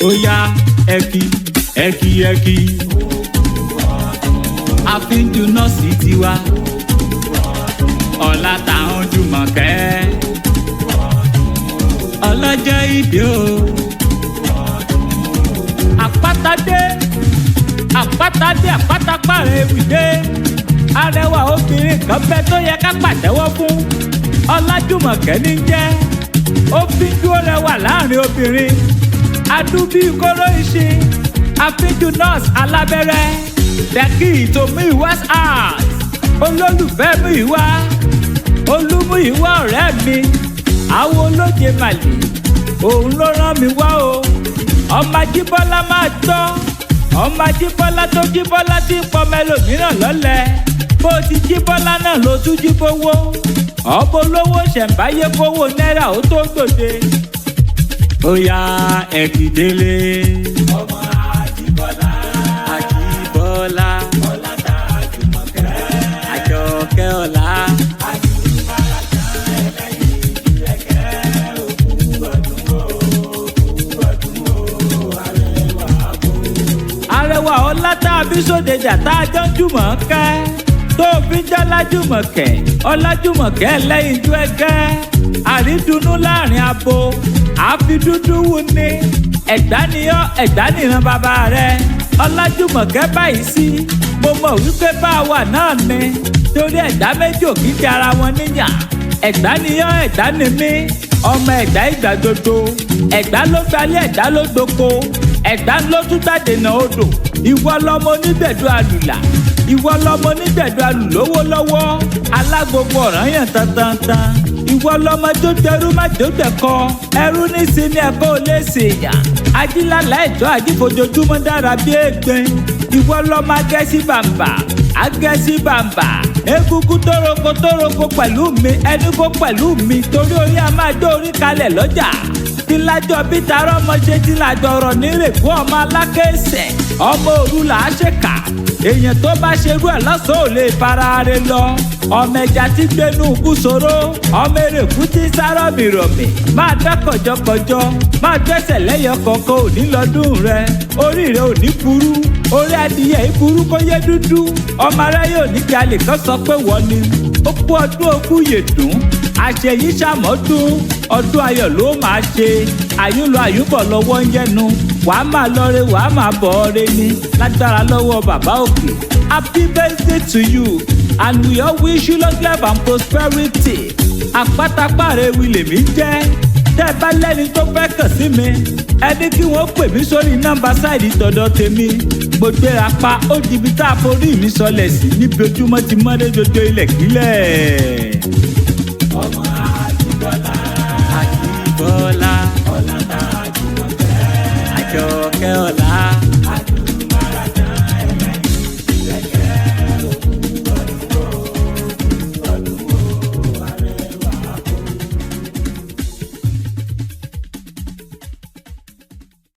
Oya ẹkì ẹkì ẹkì àfihàn nọ́ọ̀sì tiwa ọ̀la táwọn Jùmọ̀kẹ́ ọlọ́jọ́ ìbí o àpáta dé àpáta pààrọ̀ ewì dé arẹwà obìnrin kan bẹ tó yẹ ká pàtẹ́wọ́ fún Ọlájùmọ̀kẹ́ ní jẹ́ ó fi dúró rẹwà láàrin obìnrin adúbí kóró ìṣin àfijù nọ́ọ̀sì alábẹ́rẹ́ dẹ́kì tòmíwá art olólùfẹ́ Múyìwá Olúmúyìwá ọ̀rẹ́ mi àwọn olóje màlì òun ló rán mi wá o ọmọ Ajíbọ́lá máa tọ́ ọmọ Ajíbọ́lá tó Jíbọ́lá tí ń pọmọ ẹlòmíràn lọ́lẹ̀ bó ti Jíbọ́lá náà ló tún jí fowó ọmọ olówó ṣẹ̀ǹbáyé fowó náírà ó tó gbòde. Oya ẹ̀kìdélé ọmọ Ajíbọ́lá Ajíbọ́lá ọ̀làdá Jùmọ̀kẹ́ Àjọkẹ́ ọ̀la arẹwà ọlá tá a bí sódejá tá a jọ ń Jùmọ̀kẹ́ tó fi jẹ́ Ọlájùmọ̀kẹ́ Ọlájùmọ̀kẹ́ lẹ́yìn ju ẹgẹ́ àrídùnnú láàrin abo àfi dúdú wù ní ẹ̀gbá niyọ́ ẹ̀gbá nìran bàbá rẹ̀ Ọlájùmọ̀kẹ́ báyìí sí mo mọ̀ wípé bá a wà náà ni torí ẹ̀gbá méjì ò kí ń jẹ ara wọn níyà ẹ̀gbá niyọ́ ẹ̀gbá ni mí ọmọ ẹ̀gbá ìgbàdodo ẹ̀gbá ló gbalẹ̀ ẹ̀gbá ló doko ẹ̀gbá ló tún gbàdénà odò ìwọ lọmọ onígbẹ̀dọ̀ àlùlà ìwọ lọmọ onígbẹ̀dọ̀ àlù lówó lọ́wọ́ alágbogbo ọ̀ràn yẹn tantantan ìwọ lọmọ tó dẹrú má tó dẹkọ ẹrú ní sinmi ẹ̀kọ́ ò lè ṣèyàn ajílálà ẹ̀jọ́ àjífojoojúmọ́ dára bí ègbin ìwọ lọmọ agẹ́sí bàǹbà agẹ́sí bàǹbà egungun tóroko pẹ̀lú mi ẹni kó pẹ̀lú mi torí orí a máa jó orí kalẹ̀ lọ́jà tílájọ bí tarọ́ ọmọ ṣe tílájọ ọ̀rọ̀ nírèkú ọmọ alákẹ́sẹ̀ ọmọ òru là á ṣèkà èèyàn tó bá ṣerú ẹ̀ lọ́sàn-án ò lè fara re lọ ọmọ ẹja tí gbénú kúṣòro ọmọ èrèkú tí sárọ̀ mìrọ̀mì máa dẹ́ kọjọkọjọ máa gbẹ́sẹ̀ lẹ́yọ kọ̀ọ̀kan òní lọ́dún rẹ orí rẹ ò ní burú orí adìyẹ ìburú kó yé dúdú ọmọ aráyé ò ní jalè kó sọ pé wọ́n ni ó kú ọdún okú yèdùn àṣeyí ṣàmọ́dún ọdún ayọ̀ ló máa ṣe àyúnlọ àyúbọ̀ lọ́wọ́ ń yẹnu wàá máa lọ́re wàá máa bọ̀ ọ́re ní lágbára lọ́wọ́ bàbá òkè. Happy birthday to you and we all wish you long life and prosperity. Àpáta pààrọ̀ ewì lèmi jẹ́ tẹ́ ẹ bá lẹ́ni tó fẹ́ kàn sí mi ẹni kí wọ́n pè mí sórí nọ́mbà sáìdì tọ̀dọ̀ tèmi mo gbéra pa ó di ibi tá a forí mi sọlẹ̀ sí níbi ojúmọ́ ti mọ́lé dodo ilẹ̀ kílẹ̀.